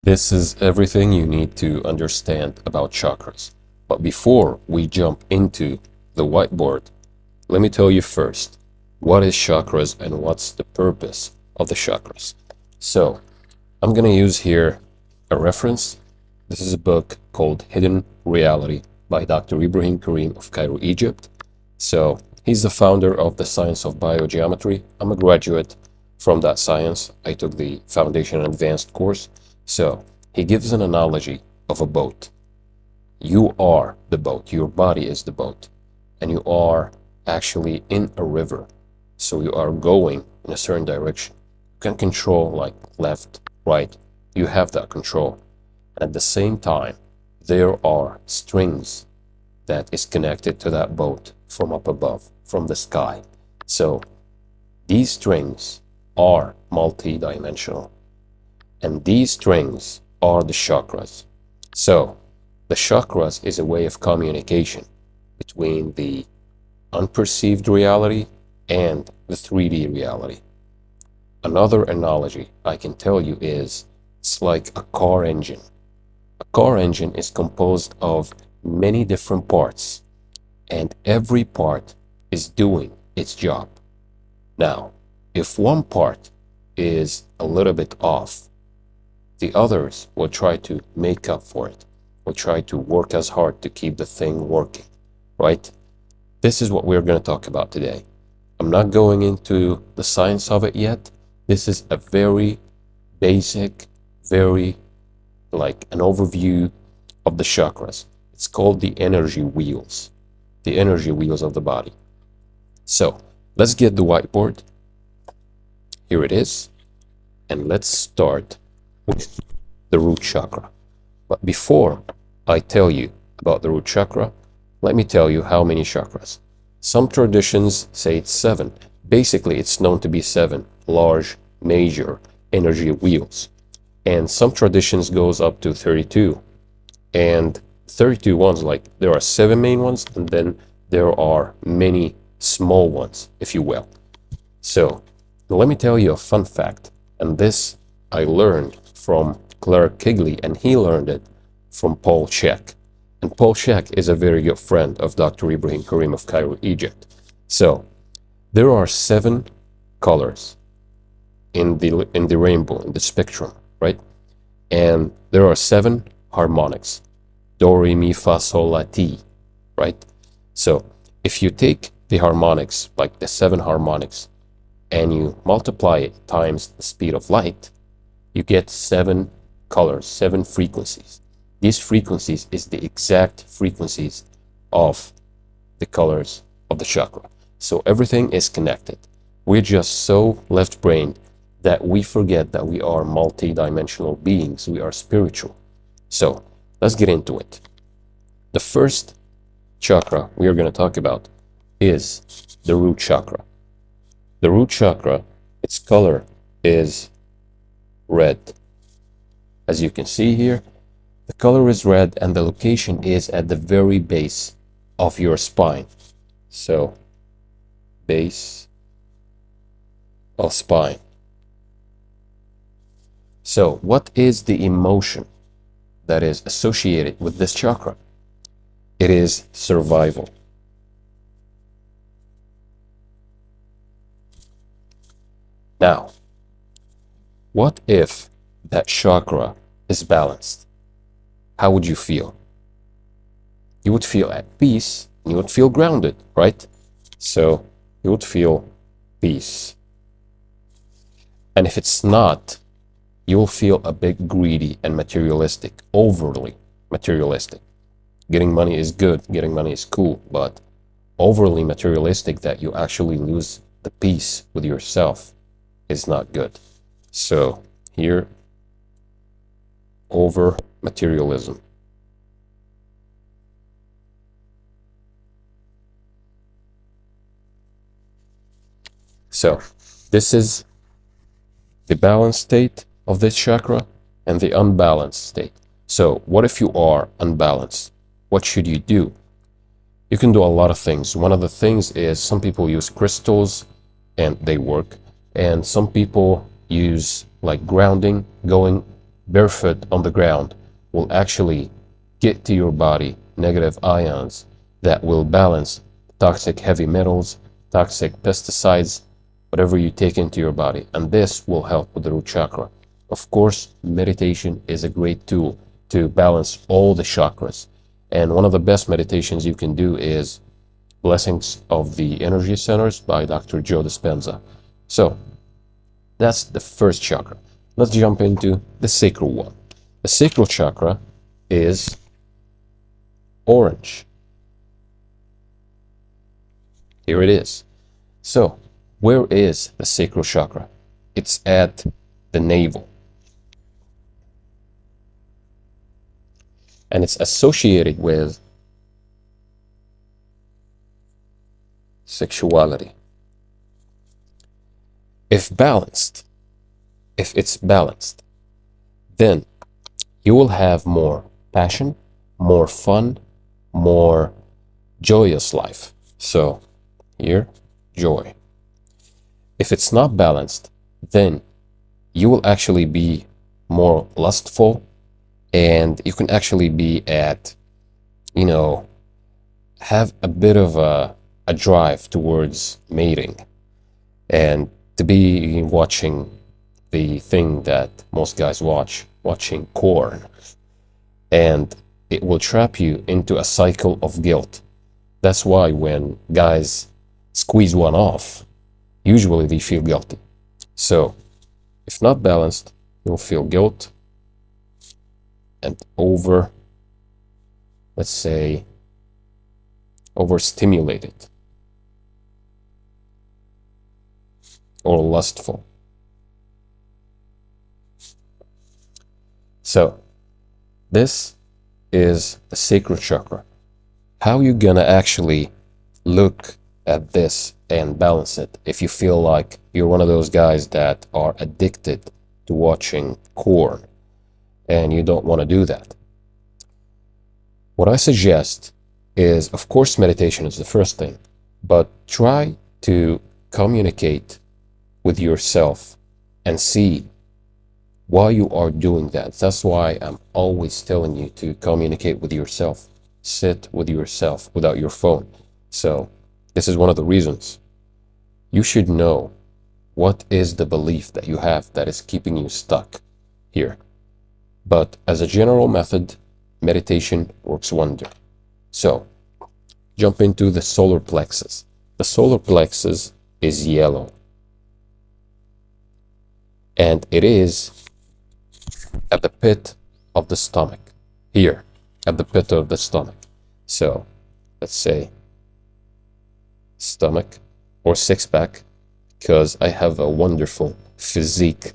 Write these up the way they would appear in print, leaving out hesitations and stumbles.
This is everything you need to understand about chakras. But before we jump into the whiteboard, let me tell you first, what is chakras and what's the purpose of the chakras? So, I'm going to use here a reference. This is a book called Hidden Reality by Dr. Ibrahim Karim of Cairo, Egypt. So, he's the founder of the science of biogeometry. I'm a graduate from that science. I took the Foundation and Advanced course. So, he gives an analogy of a boat. You are the boat, your body is the boat, and you are actually in a river. So, you are going in a certain direction. You can control like left, right, you have that control. And at the same time, there are strings that is connected to that boat from up above, from the sky. So, these strings are multi-dimensional. And these strings are the chakras. So, the chakras is a way of communication between the unperceived reality and the 3D reality. Another analogy I can tell you is it's like a car engine. A car engine is composed of many different parts, and every part is doing its job. Now, if one part is a little bit off, the others will try to make up for it, will try to work as hard to keep the thing working, right? This is what we're going to talk about today. I'm not going into the science of it yet. This is a very basic, very like an overview of the chakras. It's called the energy wheels of the body. So let's get the whiteboard. Here it is. And let's start with the root chakra. But before I tell you about the root chakra, let me tell you how many chakras. Some traditions say it's 7. Basically, it's known to be 7 large, major energy wheels. And some traditions goes up to 32. And 32 ones, like there are 7 main ones, and then there are many small ones, if you will. So let me tell you a fun fact. And this I learned from Clark Kigley, and he learned it from Paul Chek. And Paul Chek is a very good friend of Dr. Ibrahim Karim of Cairo, Egypt. So there are 7 colors in the rainbow, in the spectrum, right? And there are 7 harmonics. Do, re, mi, fa, sol, la, ti, right? So if you take the harmonics, like the 7 harmonics, and you multiply it times the speed of light, you get 7 colors, 7 frequencies. These frequencies is the exact frequencies of the colors of the chakra. So everything is connected. We're just so left-brained that we forget that we are multi-dimensional beings. We are spiritual. So let's get into it. The first chakra we are going to talk about is the root chakra. The root chakra, its color is red. As you can see here, the color is red and the location is at the very base of your spine. So, base of spine. So, what is the emotion that is associated with this chakra? It is survival. Now, what if that chakra is balanced? How would you feel? You would feel at peace, you would feel grounded, right? So you would feel peace. And if it's not, you will feel a bit greedy and materialistic, overly materialistic. Getting money is good, getting money is cool, but overly materialistic that you actually lose the peace with yourself is not good. So here, over materialism. So this is the balanced state of this chakra and the unbalanced state. So what if you are unbalanced? What should you do? You can do a lot of things. One of the things is some people use crystals and they work. And some people use like grounding, going barefoot on the ground will actually get to your body negative ions that will balance toxic heavy metals, toxic pesticides, whatever you take into your body. And this will help with the root chakra. Of course, meditation is a great tool to balance all the chakras. And one of the best meditations you can do is Blessings of the Energy Centers by Dr. Joe Dispenza. So, that's the first chakra. Let's jump into the sacral one. The sacral chakra is orange. Here it is. So, where is the sacral chakra? It's at the navel. And it's associated with sexuality. If it's balanced, then you will have more passion, more fun, more joyous life. So here, joy. If it's not balanced, then you will actually be more lustful, and you can actually be at, have a bit of a drive towards mating, and to be watching the thing that most guys watching porn, and it will trap you into a cycle of guilt. That's why when guys squeeze one off, usually they feel guilty. So, if not balanced, you'll feel guilt and overstimulated or lustful. So, this is the sacral chakra. How you gonna actually look at this and balance it if you feel like you're one of those guys that are addicted to watching porn and you don't want to do that? What I suggest is, of course, meditation is the first thing, but try to communicate with yourself and see why you are doing that. That's why I'm always telling you to communicate with yourself. Sit with yourself without your phone. So this is one of the reasons. You should know what is the belief that you have that is keeping you stuck here. But as a general method, meditation works wonder. So jump into the solar plexus. The solar plexus is yellow, and it is at the pit of the stomach, here at the pit of the stomach. So let's say stomach or six-pack, because I have a wonderful physique.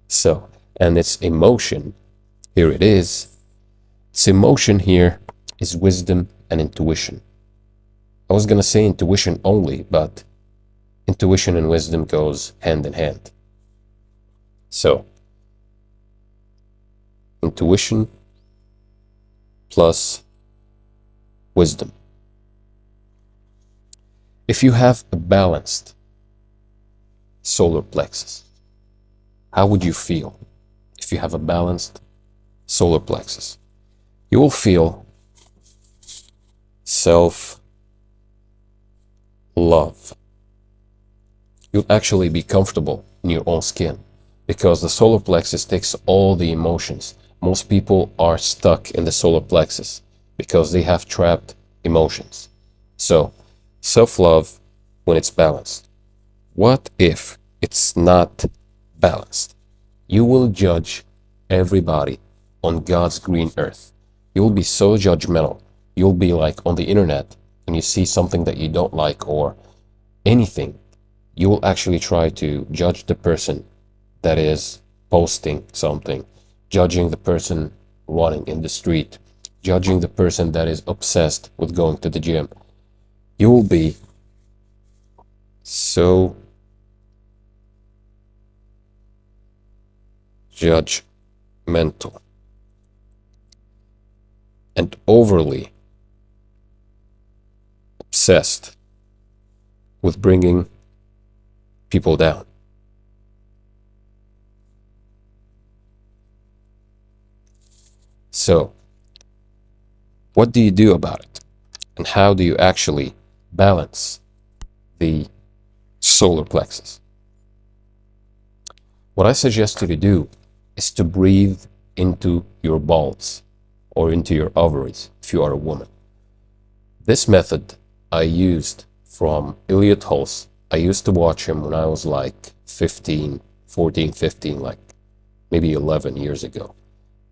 So, and its emotion, here it is. Its emotion here is wisdom and intuition. I was gonna say intuition only, but intuition and wisdom goes hand in hand. So, intuition plus wisdom. If you have a balanced solar plexus, how would you feel if you have a balanced solar plexus? You will feel self-love. You'll actually be comfortable in your own skin because the solar plexus takes all the emotions. Most people are stuck in the solar plexus because they have trapped emotions. So, self-love when it's balanced. What if it's not balanced? You will judge everybody on God's green earth. You'll be so judgmental. You'll be like on the internet and you see something that you don't like or anything. You will actually try to judge the person that is posting something, judging the person running in the street, judging the person that is obsessed with going to the gym. You will be so judgmental and overly obsessed with bringing people down. So, what do you do about it? And how do you actually balance the solar plexus? What I suggest you to do is to breathe into your balls or into your ovaries if you are a woman. This method I used from Elliot Hulse. I used to watch him when I was like 15, 14, 15, like maybe 11 years ago.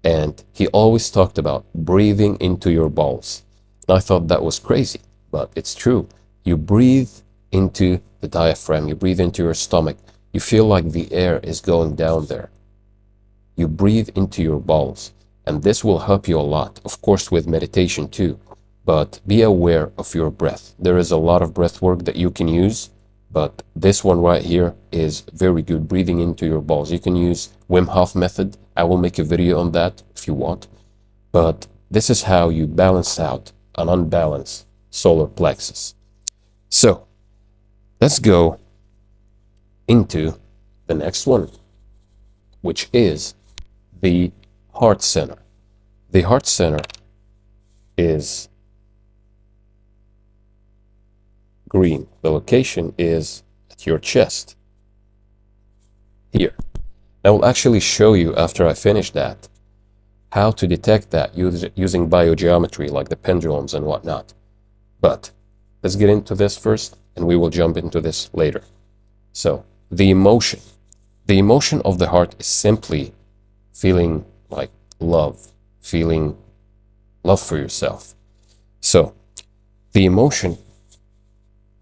And he always talked about breathing into your balls. And I thought that was crazy, but it's true. You breathe into the diaphragm, you breathe into your stomach, you feel like the air is going down there. You breathe into your balls, and this will help you a lot, of course, with meditation too. But be aware of your breath. There is a lot of breath work that you can use, but this one right here is very good, breathing into your balls. You can use Wim Hof method. I will make a video on that if you want. But this is how you balance out an unbalanced solar plexus. So let's go into the next one, which is the heart center. The heart center is green. The location is at your chest, here. I will actually show you after I finish that how to detect that using biogeometry like the pendulums and whatnot. But let's get into this first and we will jump into this later. So the emotion. The emotion of the heart is simply feeling like love, feeling love for yourself. So the emotion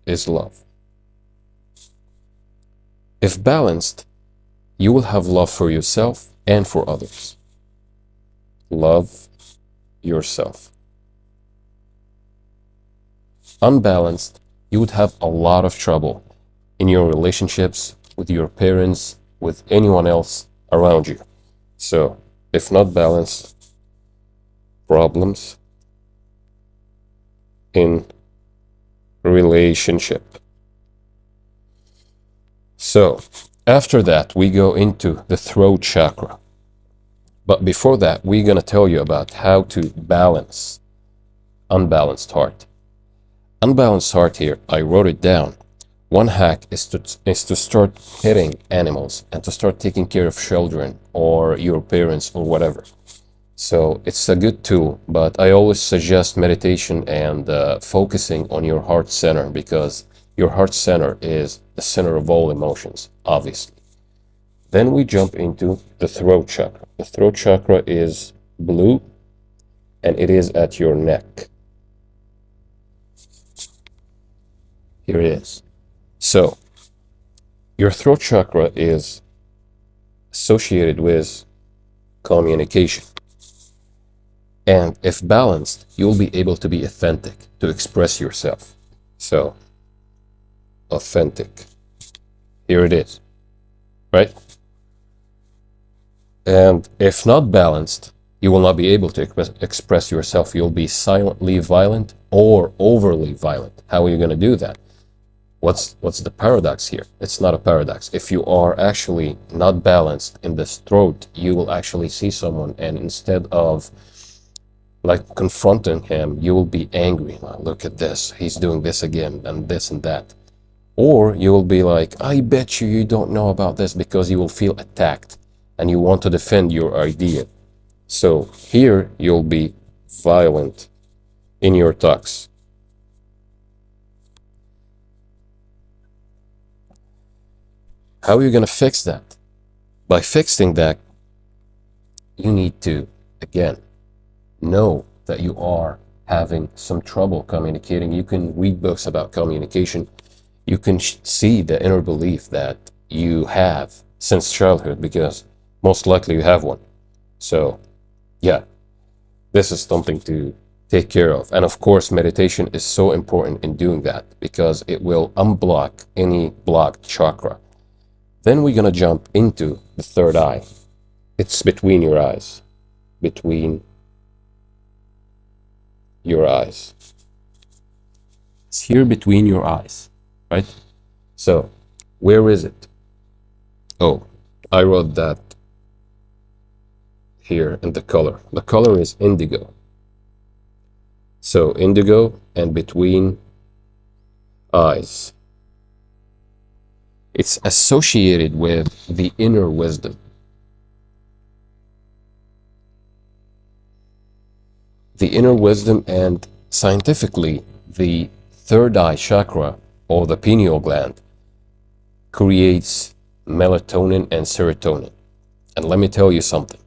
is love. If balanced, you will have love for yourself and for others. Love yourself. Unbalanced, you would have a lot of trouble in your relationships, with your parents, with anyone else around you. So, if not balanced, problems in relationship. So, after that, we go into the throat chakra. But before that, we're going to tell you about how to balance unbalanced heart. Unbalanced heart here, I wrote it down. One hack is to start petting animals and to start taking care of children or your parents or whatever. So it's a good tool, but I always suggest meditation and focusing on your heart center, because your heart center is the center of all emotions, obviously. Then we jump into the throat chakra. The throat chakra is blue and it is at your neck. Here it is. So, your throat chakra is associated with communication. And if balanced, you'll be able to be authentic, to express yourself. So, authentic. Here it is, right? And if not balanced, you will not be able to express yourself. You'll be silently violent or overly violent. How are you going to do that? What's the paradox here? It's not a paradox. If you are actually not balanced in this throat, you will actually see someone, and instead of like confronting him, you will be angry. Like, look at this, he's doing this again, and this and that. Or you will be like, I bet you don't know about this, because you will feel attacked and you want to defend your idea. So here you'll be violent in your talks. How are you going to fix that? By fixing that, you need to, again, know that you are having some trouble communicating. You can read books about communication. You can see the inner belief that you have since childhood, because most likely you have one. So, yeah, this is something to take care of. And of course, meditation is so important in doing that, because it will unblock any blocked chakra. Then we're going to jump into the third eye. It's between your eyes. Between your eyes. It's here between your eyes, right? So, where is it? Oh, I wrote that here in the color. The color is indigo. So indigo, and between eyes. It's associated with the inner wisdom. The inner wisdom, and scientifically, the third eye chakra, or the pineal gland, creates melatonin and serotonin. And let me tell you something.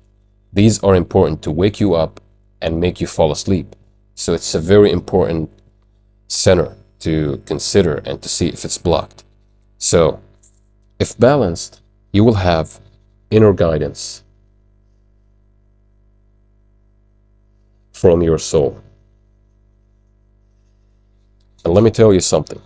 These are important to wake you up and make you fall asleep. So it's a very important center to consider and to see if it's blocked. So if balanced, you will have inner guidance from your soul. And let me tell you something.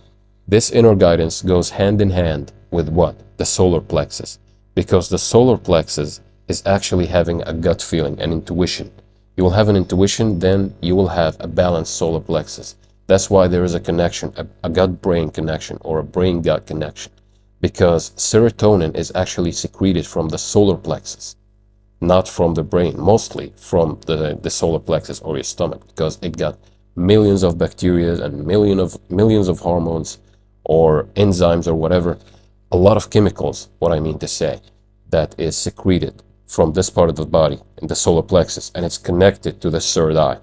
This inner guidance goes hand in hand with what? The solar plexus. Because the solar plexus is actually having a gut feeling, an intuition. You will have an intuition, then you will have a balanced solar plexus. That's why there is a connection, a gut-brain connection, or a brain-gut connection. Because serotonin is actually secreted from the solar plexus, not from the brain, mostly from the solar plexus or your stomach, because it got millions of bacteria and millions of hormones or enzymes or whatever, a lot of chemicals, what I mean to say, that is secreted from this part of the body in the solar plexus, and it's connected to the third eye.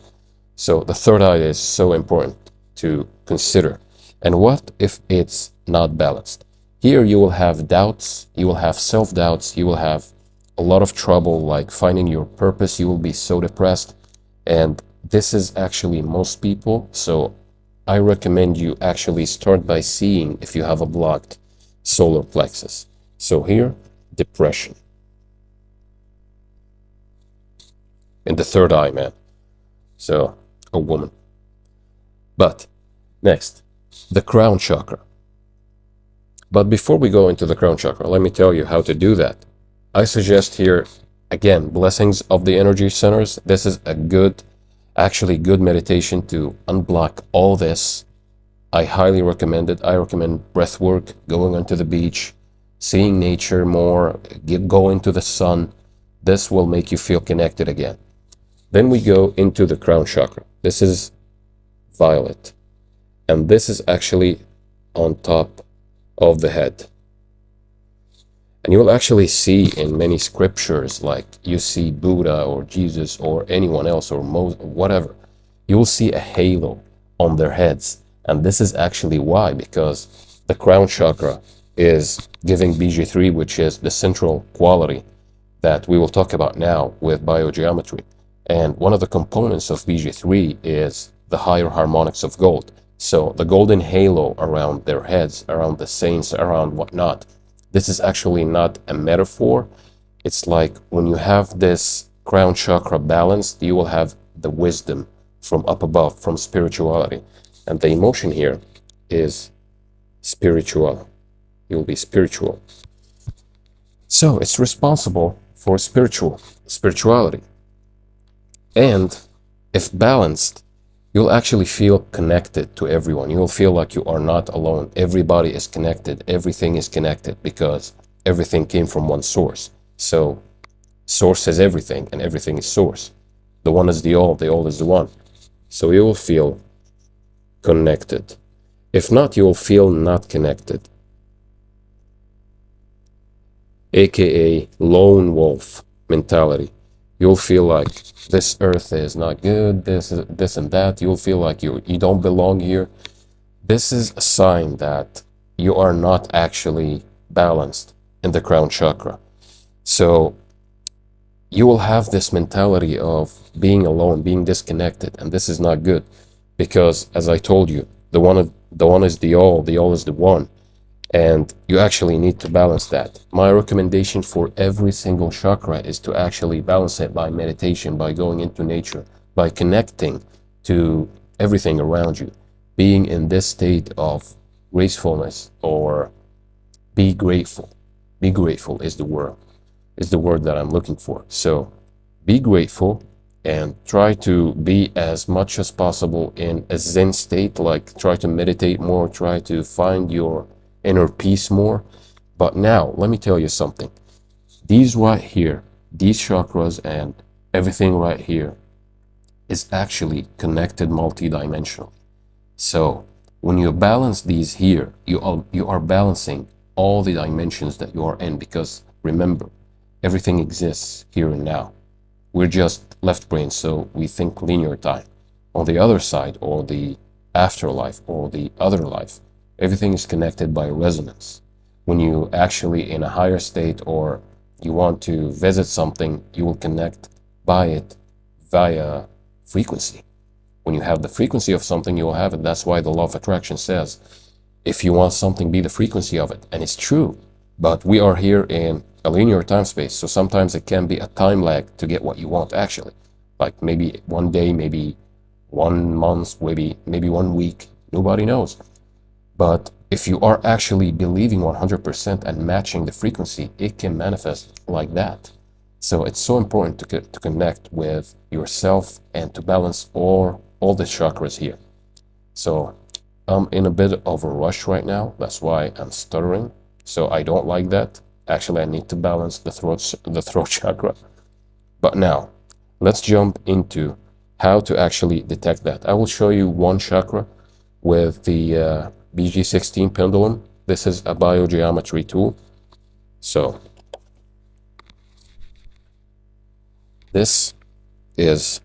So the third eye is so important to consider. And what if it's not balanced? Here you will have doubts, you will have self-doubts, you will have a lot of trouble like finding your purpose, you will be so depressed. And this is actually most people, so I recommend you actually start by seeing if you have a blocked solar plexus. So here, depression. In the third eye, man. So, a woman. But, next, the crown chakra. But before we go into the crown chakra, let me tell you how to do that. I suggest here, again, blessings of the energy centers. This is a good, actually good meditation to unblock all this. I highly recommend it. I recommend breath work, going onto the beach, seeing nature more, going to the sun. This will make you feel connected again. Then we go into the crown chakra. This is violet. And this is actually on top of the head. And you will actually see in many scriptures, like you see Buddha or Jesus or anyone else or whatever, you will see a halo on their heads. And this is actually why, because the crown chakra is giving BG3, which is the central quality that we will talk about now with biogeometry. And one of the components of BG3 is the higher harmonics of gold. So the golden halo around their heads, around the saints, around whatnot, this is actually not a metaphor. It's like when you have this crown chakra balanced, you will have the wisdom from up above, from spirituality. And the emotion here is spiritual. You'll be spiritual. So it's responsible for spirituality. And if balanced, you'll actually feel connected to everyone. You'll feel like you are not alone. Everybody is connected. Everything is connected because everything came from one source. So source is everything and everything is source. The one is the all is the one. So you will feel connected. If not, you will feel not connected. AKA lone wolf mentality. You'll feel like this earth is not good, this and that. You'll feel like you don't belong here. This is a sign that you are not actually balanced in the crown chakra. So you will have this mentality of being alone, being disconnected, and this is not good because, as I told you, the one is the all is the one. And you actually need to balance that. My recommendation for every single chakra is to actually balance it by meditation, by going into nature, by connecting to everything around you, being in this state of gracefulness, or be grateful. Be grateful is the word that I'm looking for. So be grateful and try to be as much as possible in a Zen state, like try to meditate more, try to find your inner peace more. But now, let me tell you something. These right here, these chakras and everything right here is actually connected multi-dimensional. So when you balance these here, you are balancing all the dimensions that you are in, because remember, everything exists here and now. We're just left brain, so we think linear time. On the other side, or the afterlife, or the other life, everything is connected by resonance. When you actually in a higher state, or you want to visit something, you will connect by it via frequency. When you have the frequency of something, you will have it. That's why the law of attraction says, if you want something, be the frequency of it. And it's true. But we are here in a linear time space. So sometimes it can be a time lag to get what you want, actually. Like maybe one day, maybe 1 month, maybe 1 week. Nobody knows. But if you are actually believing 100% and matching the frequency, it can manifest like that. So it's so important to connect with yourself and to balance all the chakras here. So I'm in a bit of a rush right now. That's why I'm stuttering. So I don't like that. Actually, I need to balance the throat chakra. But now, let's jump into how to actually detect that. I will show you one chakra with the BG16 pendulum. This is a biogeometry tool. So this is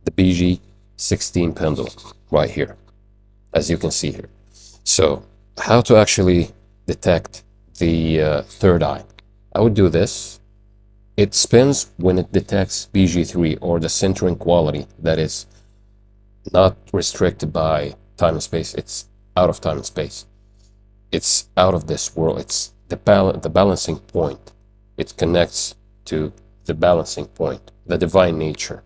the BG16 pendulum right here, as you can see here. So how to actually detect the third eye? I would do this. It spins when it detects BG3, or the centering quality that is not restricted by time and space. It's out of time and space. It's out of this world. It's the balancing point. It connects to the balancing point, the divine nature.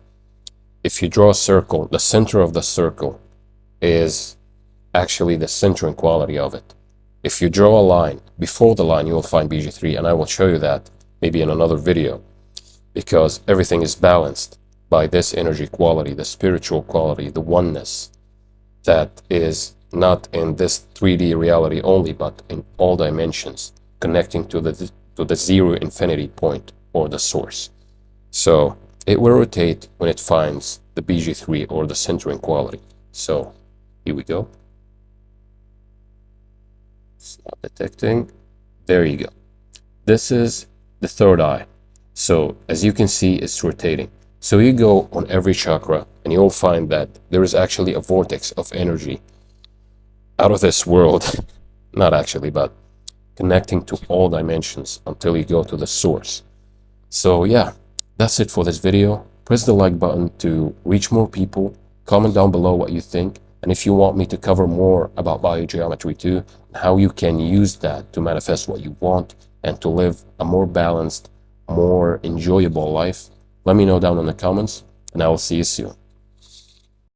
If you draw a circle, the center of the circle is actually the centering quality of it. If you draw a line, before the line you will find BG3, and I will show you that maybe in another video, because everything is balanced by this energy quality, the spiritual quality, the oneness that is not in this 3D reality only, but in all dimensions, connecting to the zero infinity point, or the source. So it will rotate when it finds the BG3, or the centering quality. So here we go. It's not detecting. There you go. This is the third eye. So as you can see, it's rotating. So you go on every chakra and you'll find that there is actually a vortex of energy out of this world. Not actually, but connecting to all dimensions until you go to the source. So yeah, that's it for this video. Press the like button to reach more people. Comment down below what you think. And if you want me to cover more about biogeometry too, and how you can use that to manifest what you want and to live a more balanced, more enjoyable life, let me know down in the comments, and I will see you soon.